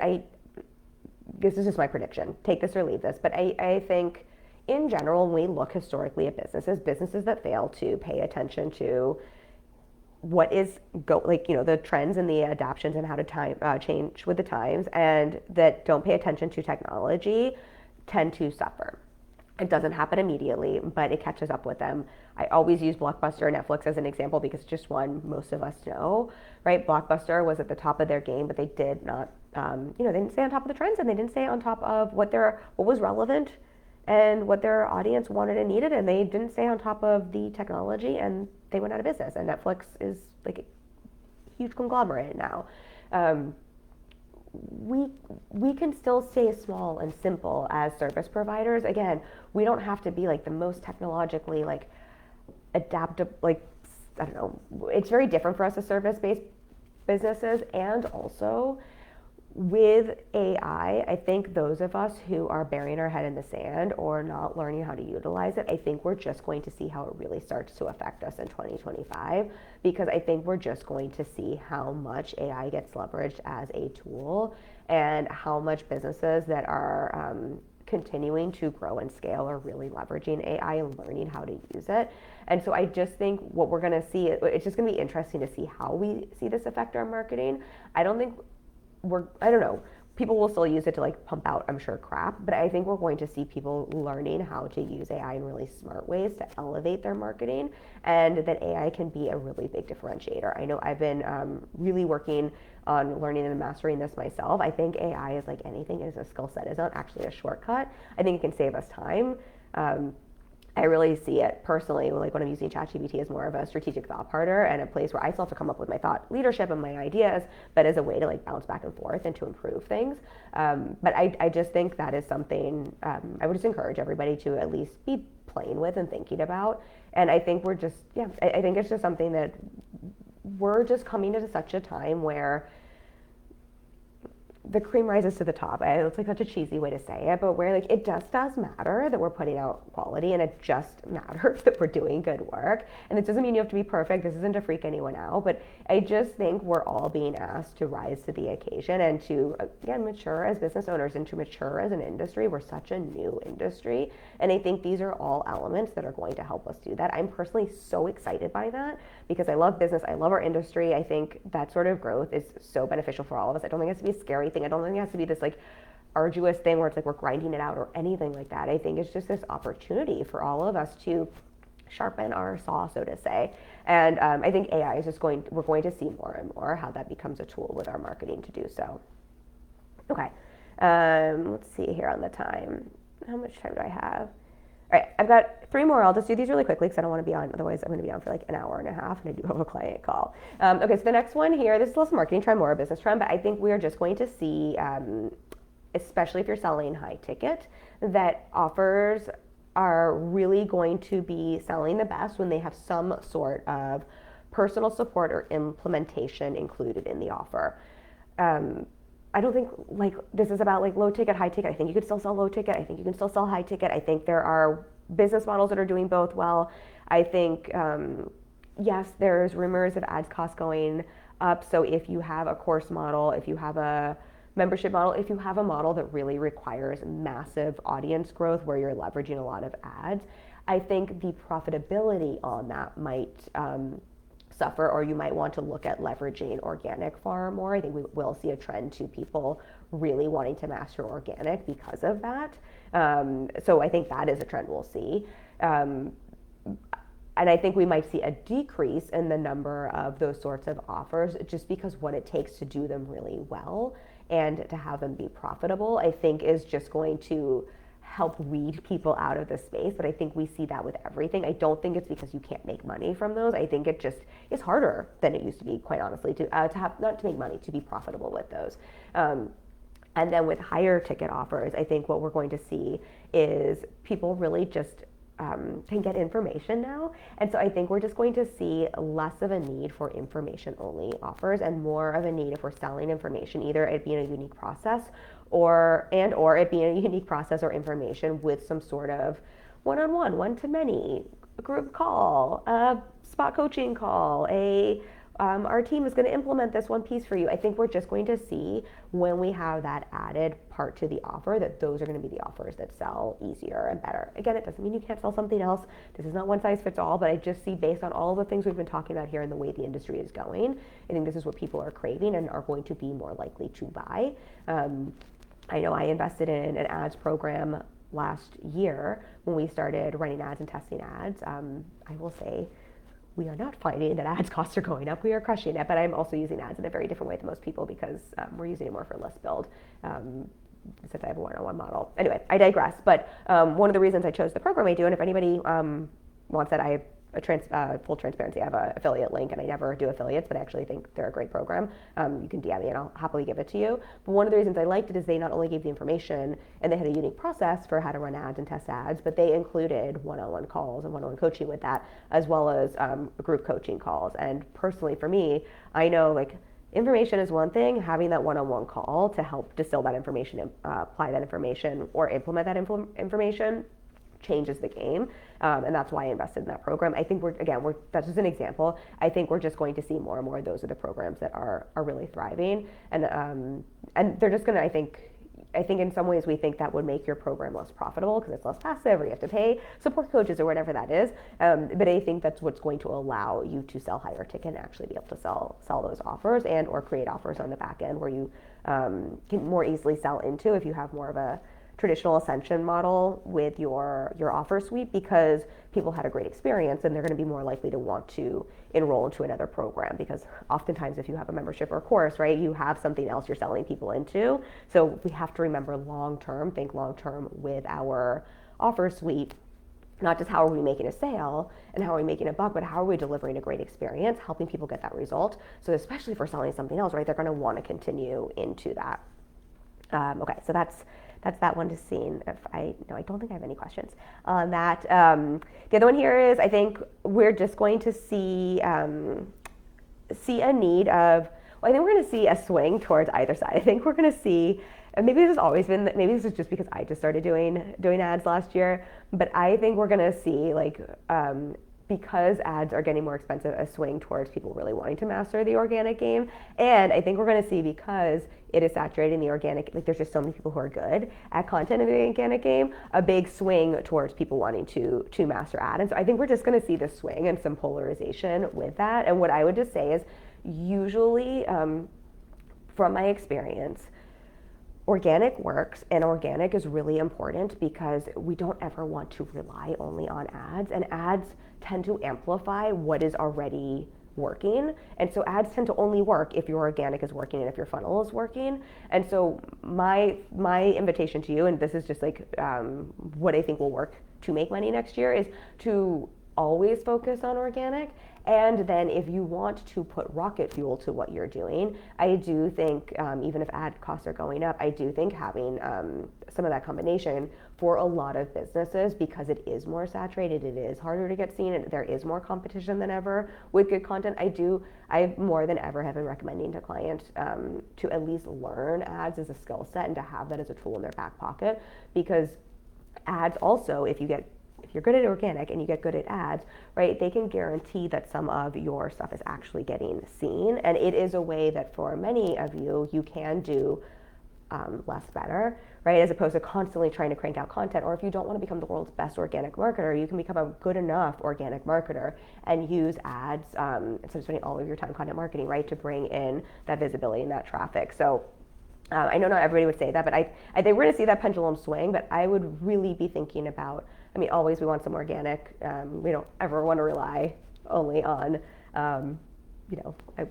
this is just my prediction. Take this or leave this, but I think, in general, when we look historically at businesses that fail to pay attention to what is the trends and the adaptations and how to change with the times, and that don't pay attention to technology, tend to suffer. It doesn't happen immediately, but it catches up with them. I always use Blockbuster and Netflix as an example because it's just one most of us know, right? Blockbuster was at the top of their game, but they did not, they didn't stay on top of the trends, and they didn't stay on top of what was relevant and what their audience wanted and needed, and they didn't stay on top of the technology, and they went out of business. And Netflix is a huge conglomerate now. We can still stay small and simple as service providers. Again, we don't have to be the most technologically adaptive, I don't know, it's very different for us as service-based businesses. And also with AI, I think those of us who are burying our head in the sand or not learning how to utilize it, I think we're just going to see how it really starts to affect us in 2025, because I think we're just going to see how much AI gets leveraged as a tool and how much businesses that are continuing to grow and scale are really leveraging AI and learning how to use it. And so I just think what we're going to see, it's just going to be interesting to see how we see this affect our marketing. I don't know, people will still use it to like pump out, I'm sure, crap, but I think we're going to see people learning how to use AI in really smart ways to elevate their marketing, and that AI can be a really big differentiator. I know I've been really working on learning and mastering this myself. I think AI is like anything, is a skill set. It's not actually a shortcut. I think it can save us time. I really see it personally, like when I'm using ChatGPT, as more of a strategic thought partner and a place where I still have to come up with my thought leadership and my ideas, but as a way to like bounce back and forth and to improve things. But I just think that is something I would just encourage everybody to at least be playing with and thinking about. And I think we're just, I think it's just something that we're just coming to such a time where the cream rises to the top. It's like such a cheesy way to say it, but where like it just does matter that we're putting out quality, and it just matters that we're doing good work. And it doesn't mean you have to be perfect. This isn't to freak anyone out, but I just think we're all being asked to rise to the occasion and to, again, mature as business owners and to mature as an industry. We're such a new industry. And I think these are all elements that are going to help us do that. I'm personally so excited by that because I love business. I love our industry. I think that sort of growth is so beneficial for all of us. I don't think it has to be a scary thing. I don't think it has to be this like arduous thing where it's like we're grinding it out or anything like that. I think it's just this opportunity for all of us to sharpen our saw, so to say. And I think AI is just we're going to see more and more how that becomes a tool with our marketing to do so. Okay, let's see here on the time. How much time do I have? All right, I've got 3 more. I'll just do these really quickly because I don't want to be on, otherwise I'm going to be on for like an hour and a half, and I do have a client call. Okay, so the next one here, this is less marketing trend, more a business trend, but I think we are just going to see, especially if you're selling high ticket, that offers are really going to be selling the best when they have some sort of personal support or implementation included in the offer. I don't think like this is about like low ticket, high ticket. I think you could still sell low ticket. I think you can still sell high ticket. I think there are business models that are doing both well. I think, yes, there's rumors of ads costs going up. So if you have a course model, if you have a membership model, if you have a model that really requires massive audience growth where you're leveraging a lot of ads, I think the profitability on that might suffer, or you might want to look at leveraging organic far more. I think we will see a trend to people really wanting to master organic because of that. So I think that is a trend we'll see. And I think we might see a decrease in the number of those sorts of offers just because what it takes to do them really well and to have them be profitable, I think is just going to help weed people out of the space. But I think we see that with everything. I don't think it's because you can't make money from those. I think it just is harder than it used to be, quite honestly, to have, not to make money, to be profitable with those. And then with higher ticket offers, I think what we're going to see is people really just can get information now. And so I think we're just going to see less of a need for information only offers and more of a need if we're selling information, either it being a unique process or it being a unique process or information with some sort of one-on-one, one-to-many, a group call, a spot coaching call, our team is going to implement this one piece for you. I think we're just going to see when we have that added part to the offer that those are going to be the offers that sell easier and better. Again, it doesn't mean you can't sell something else. This is not one size fits all, but I just see based on all the things we've been talking about here and the way the industry is going, I think this is what people are craving and are going to be more likely to buy. I know I invested in an ads program last year when we started running ads and testing ads. I will say, we are not finding that ads costs are going up. We are crushing it, but I'm also using ads in a very different way than most people because we're using it more for list build since I have a one-on-one model. Anyway, I digress. But one of the reasons I chose the program I do, and if anybody wants that, I full transparency, I have an affiliate link, and I never do affiliates, but I actually think they're a great program. You can DM me and I'll happily give it to you. But one of the reasons I liked it is they not only gave the information and they had a unique process for how to run ads and test ads, but they included one-on-one calls and one-on-one coaching with that, as well as group coaching calls. And personally for me, I know like information is one thing, having that one-on-one call to help distill that information, apply that information, or implement that information changes the game, and that's why I invested in that program. I think that's just an example. I think we're just going to see more and more. Those are the programs that are really thriving, and they're just going to. I think in some ways we think that would make your program less profitable because it's less passive, or you have to pay support coaches or whatever that is. But I think that's what's going to allow you to sell higher ticket and actually be able to sell those offers and or create offers on the back end where you can more easily sell into if you have more of a traditional ascension model with your offer suite, because people had a great experience and they're going to be more likely to want to enroll into another program, because oftentimes if you have a membership or a course, right, you have something else you're selling people into. So we have to remember think long term with our offer suite, not just how are we making a sale and how are we making a buck, but how are we delivering a great experience, helping people get that result. So especially for selling something else, right, they're going to want to continue into that. Okay, so that's that one to see. I don't think I have any questions on that. The other one here is, I think we're just going to see a need of, I think we're going to see a swing towards either side. I think we're going to see, and maybe this has always been, maybe this is just because I just started doing ads last year, but I think we're going to see because ads are getting more expensive, a swing towards people really wanting to master the organic game. And I think we're going to see, because it is saturating the organic, there's just so many people who are good at content in the organic game, a big swing towards people wanting to master ad. And so I think we're just going to see this swing and some polarization with that. And what I would just say is, usually from my experience, organic works, and organic is really important because we don't ever want to rely only on ads, and ads tend to amplify what is already working. And so ads tend to only work if your organic is working and if your funnel is working. And so my invitation to you, and this is just what I think will work to make money next year, is to always focus on organic. And then if you want to put rocket fuel to what you're doing, I do think, even if ad costs are going up, I do think having some of that combination for a lot of businesses, because it is more saturated, it is harder to get seen, and there is more competition than ever with good content. I more than ever have been recommending to clients to at least learn ads as a skill set and to have that as a tool in their back pocket, because ads also, if you're good at organic and you get good at ads, right, they can guarantee that some of your stuff is actually getting seen. And it is a way that for many of you can do less better, right, as opposed to constantly trying to crank out content. Or if you don't want to become the world's best organic marketer, you can become a good enough organic marketer and use ads instead of spending all of your time content marketing, right, to bring in that visibility and that traffic. So I know not everybody would say that, but I think we're going to see that pendulum swing. But I would really be thinking about, always we want some organic. We don't ever want to rely only on, I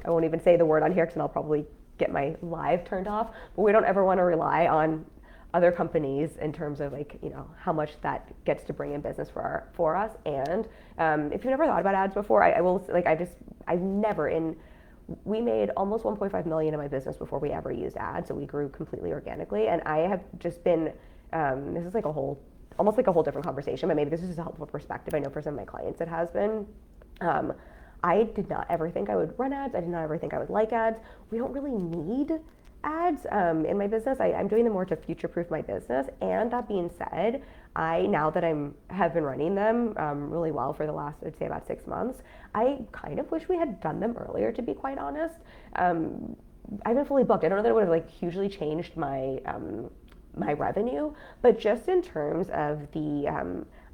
won't even say the word on here because then I'll probably get my live turned off. But we don't ever want to rely on other companies in terms of how much that gets to bring in business for us. And if you've never thought about ads before, we made almost 1.5 million in my business before we ever used ads. So we grew completely organically. And I have just been, this is almost like a whole different conversation, but maybe this is just a helpful perspective. I know for some of my clients it has been. I did not ever think I would run ads. I did not ever think I would like ads. We don't really need ads in my business. I'm doing them more to future-proof my business. And that being said, now that have been running them really well for the last, I'd say, about 6 months, I kind of wish we had done them earlier, to be quite honest. I've been fully booked. I don't know that it would have hugely changed my revenue, but just in terms of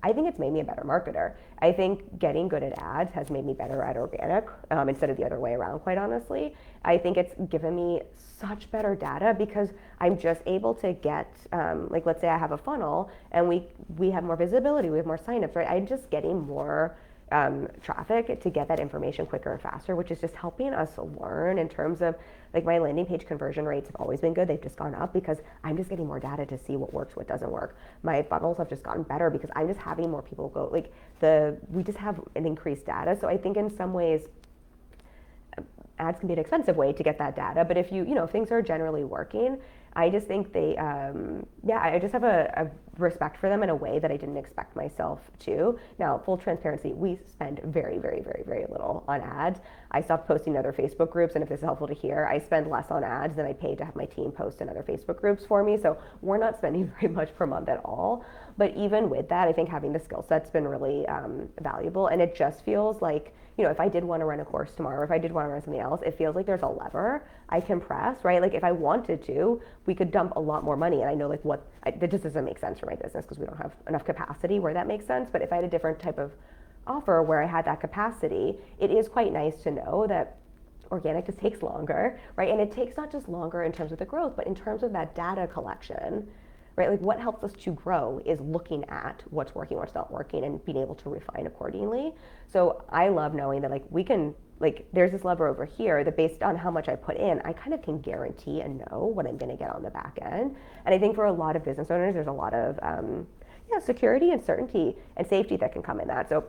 I think it's made me a better marketer. I think getting good at ads has made me better at organic instead of the other way around, quite honestly. I think it's given me such better data because I'm just able to get, let's say I have a funnel and we have more visibility, we have more signups, right? I'm just getting more traffic to get that information quicker and faster, which is just helping us learn in terms of like my landing page conversion rates have always been good. They've just gone up because I'm just getting more data to see what works, what doesn't work. My funnels have just gotten better because I'm just having more people go like we just have an increased data. So I think in some ways ads can be an expensive way to get that data, but if if things are generally working, I just think I just have a respect for them in a way that I didn't expect myself to. Now, full transparency, we spend very, very, very, very little on ads. I stopped posting in other Facebook groups, and if this is helpful to hear, I spend less on ads than I pay to have my team post in other Facebook groups for me, so we're not spending very much per month at all. But even with that, I think having the skill set's been really valuable, and it just feels like, if I did want to run a course tomorrow, or if I did want to run something else, it feels like there's a lever I can press, right? Like if I wanted to, we could dump a lot more money. And I know that just doesn't make sense for my business because we don't have enough capacity where that makes sense. But if I had a different type of offer where I had that capacity, it is quite nice to know that organic just takes longer, right? And it takes not just longer in terms of the growth, but in terms of that data collection, right? Like what helps us to grow is looking at what's working, what's not working, and being able to refine accordingly. So I love knowing that there's this lever over here that based on how much I put in, I kind of can guarantee and know what I'm going to get on the back end. And I think for a lot of business owners, there's a lot of security and certainty and safety that can come in that. So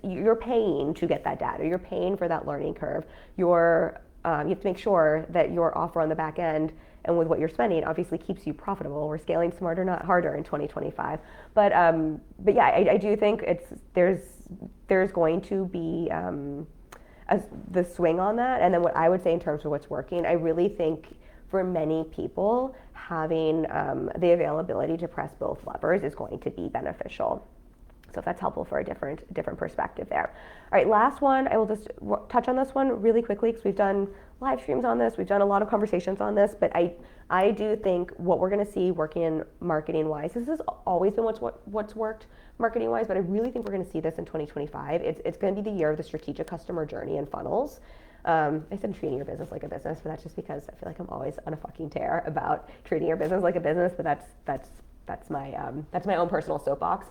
you're paying to get that data. You're paying for that learning curve. You have to make sure that your offer on the back end and with what you're spending obviously keeps you profitable. We're scaling smarter, not harder in 2025. But yeah, I do think there's going to be the swing on that. And then what I would say in terms of what's working, I really think for many people having the availability to press both levers is going to be beneficial. So if that's helpful for a different perspective there. All right, last one. I will just touch on this one really quickly because we've done live streams on this. We've done a lot of conversations on this, but I do think what we're going to see working marketing-wise, this has always been what's worked marketing-wise, but I really think we're going to see this in 2025. It's going to be the year of the strategic customer journey and funnels. I said treating your business like a business, but that's just because I feel like I'm always on a fucking tear about treating your business like a business, but that's my own personal soapbox.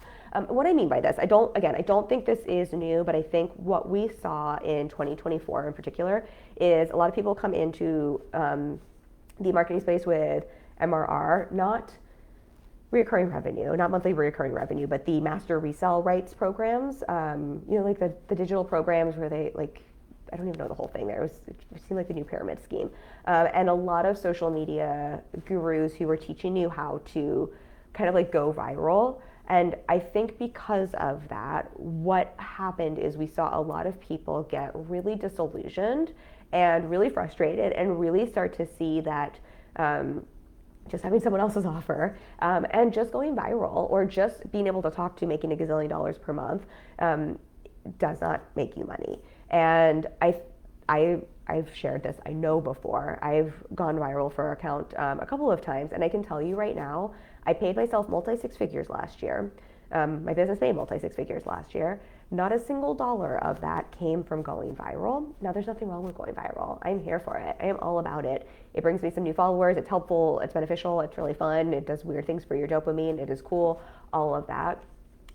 What I mean by this, I don't think this is new, but I think what we saw in 2024 in particular is a lot of people come into the marketing space with MRR, not recurring revenue, not monthly recurring revenue, but the master resell rights programs, like the digital programs where they I don't even know the whole thing there. It seemed like the new pyramid scheme. And a lot of social media gurus who were teaching you how to kind of go viral. And I think because of that, what happened is we saw a lot of people get really disillusioned and really frustrated and really start to see that just having someone else's offer and just going viral or just being able to talk to making $1 gazillion per month does not make you money. And I've shared this, I know before. I've gone viral for our account a couple of times, and I can tell you right now, I paid myself multi-six figures last year. My business made multi-six figures last year. Not a single dollar of that came from going viral. Now, there's nothing wrong with going viral. I'm here for it. I am all about it. It brings me some new followers. It's helpful. It's beneficial. It's really fun. It does weird things for your dopamine. It is cool. All of that.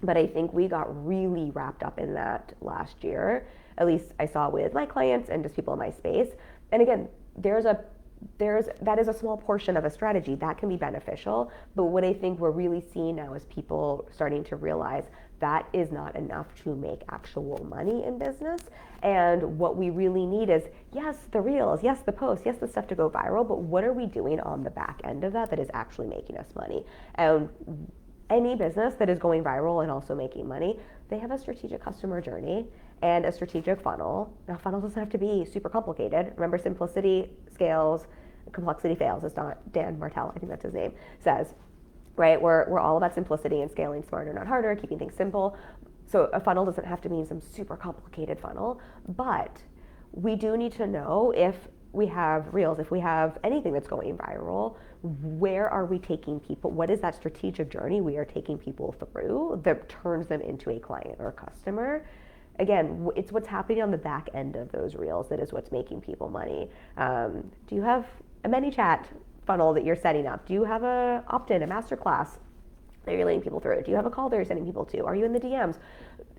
But I think we got really wrapped up in that last year. At least I saw with my clients and just people in my space. And again, that is a small portion of a strategy that can be beneficial. But what I think we're really seeing now is people starting to realize that is not enough to make actual money in business. And what we really need is, yes, the reels, yes, the posts, yes, the stuff to go viral, but what are we doing on the back end of that is actually making us money? And any business that is going viral and also making money, they have a strategic customer journey and a strategic funnel. Now, funnel doesn't have to be super complicated. Remember, simplicity scales, complexity fails. It's not Dan Martell, I think that's his name, says, right? We're all about simplicity and scaling smarter, not harder, keeping things simple. So a funnel doesn't have to mean some super complicated funnel, but we do need to know if we have reels, if we have anything that's going viral, where are we taking people? What is that strategic journey we are taking people through that turns them into a client or a customer? Again, it's what's happening on the back end of those reels that is what's making people money. Do you have a ManyChat funnel that you're setting up? Do you have a opt-in, a masterclass? that you're leading people through? Do you have a call that you're sending people to? Are you in the DMs?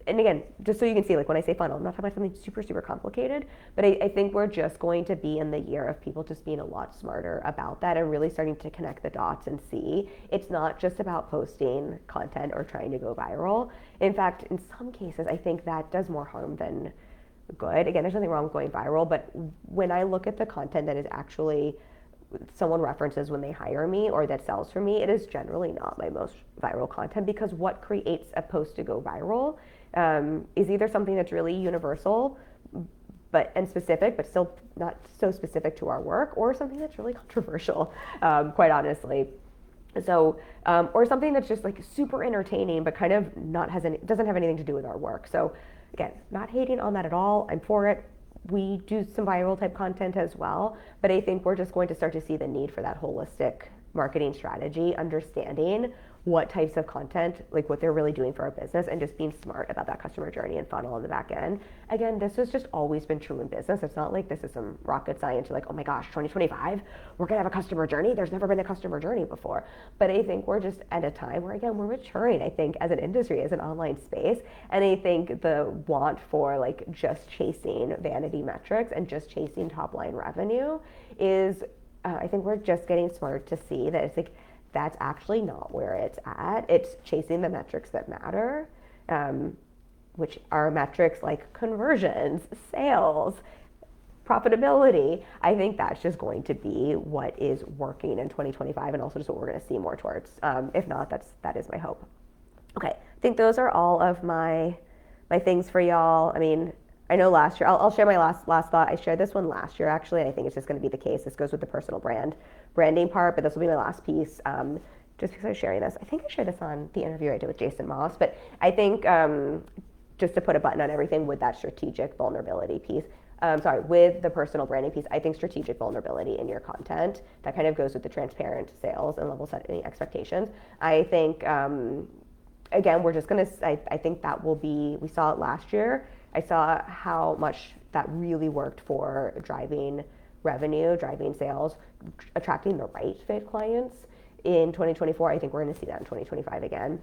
And again, just so you can see, like when I say funnel, I'm not talking about something super, super complicated, but I think we're just going to be in the year of people just being a lot smarter about that and really starting to connect the dots and see it's not just about posting content or trying to go viral. In fact, in some cases, I think that does more harm than good. Again, there's nothing wrong with going viral, but when I look at the content that is actually someone references when they hire me or that sells for me, it is generally not my most viral content, because what creates a post to go viral is either something that's really universal and specific, but still not so specific to our work, or something that's really controversial, quite honestly. So, or something that's just like super entertaining, but kind of doesn't have anything to do with our work. So again, not hating on that at all. I'm for it. We do some viral type content as well, but I think we're just going to start to see the need for that holistic marketing strategy, understanding what types of content, like what they're really doing for our business, and just being smart about that customer journey and funnel on the back end. Again, this has just always been true in business. It's not like this is some rocket science. You're like, oh my gosh, 2025, we're gonna have a customer journey. There's never been a customer journey before. But I think we're just at a time where, again, we're maturing, I think, as an industry, as an online space. And I think the want for like just chasing vanity metrics and just chasing top line revenue is, I think we're just getting smart to see that it's like, that's actually not where it's at. It's chasing the metrics that matter, which are metrics like conversions, sales, profitability. I think that's just going to be what is working in 2025, and also just what we're going to see more towards. If not, that is my hope. Okay, I think those are all of my things for y'all. I mean, I know last year, I'll share my last thought. I shared this one last year, actually, and I think it's just going to be the case. This goes with the personal branding part, but this will be my last piece, just because I was sharing this. I think I shared this on the interview I did with Jason Moss, but I think just to put a button on everything with that strategic vulnerability piece, with the personal branding piece, I think strategic vulnerability in your content, that kind of goes with the transparent sales and level setting expectations. I think, again, we're just going to, I think that will be, we saw it last year. I saw how much that really worked for driving revenue, driving sales, attracting the right fit clients in 2024. I think we're going to see that in 2025 again.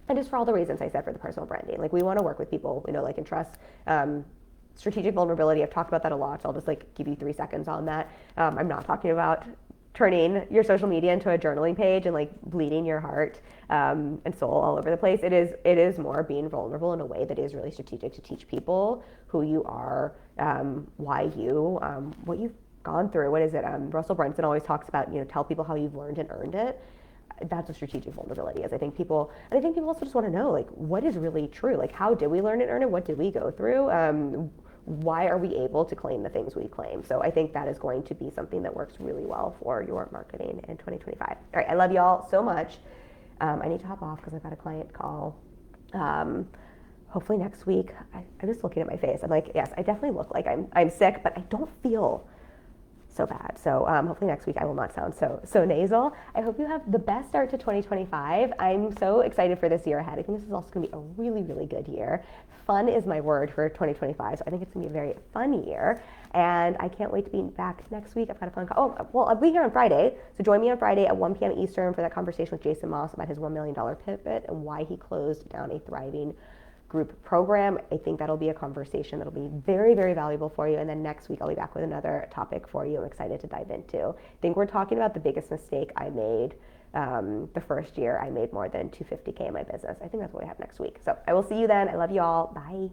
And just for all the reasons I said for the personal branding, like we want to work with people we know, like, and trust. Strategic vulnerability, I've talked about that a lot, so I'll just like give you 3 seconds on that. I'm not talking about turning your social media into a journaling page and like bleeding your heart and soul all over the place. It is more being vulnerable in a way that is really strategic to teach people who you are, why you, what you've gone through. What is it? Russell Brunson always talks about, tell people how you've learned and earned it. That's what strategic vulnerability is. I think people also just want to know, like, what is really true? Like, how did we learn and earn it? What did we go through? Why are we able to claim the things we claim? So I think that is going to be something that works really well for your marketing in 2025. All right, I love y'all so much. I need to hop off because I've got a client call. Hopefully next week. I'm just looking at my face. I'm like, yes, I definitely look like I'm sick, but I don't feel so bad. So hopefully next week I will not sound so nasal. I hope you have the best start to 2025. I'm so excited for this year ahead. I think this is also going to be a really, really good year. Fun is my word for 2025. So I think it's going to be a very fun year. And I can't wait to be back next week. I've got a fun call. Oh, well, I'll be here on Friday. So join me on Friday at 1 p.m. Eastern for that conversation with Jason Moss about his $1 million pivot and why he closed down a thriving group program. I think that'll be a conversation that'll be very, very valuable for you. And then next week, I'll be back with another topic for you I'm excited to dive into. I think we're talking about the biggest mistake I made the first year I made more than $250K in my business. I think that's what we have next week. So I will see you then. I love you all. Bye.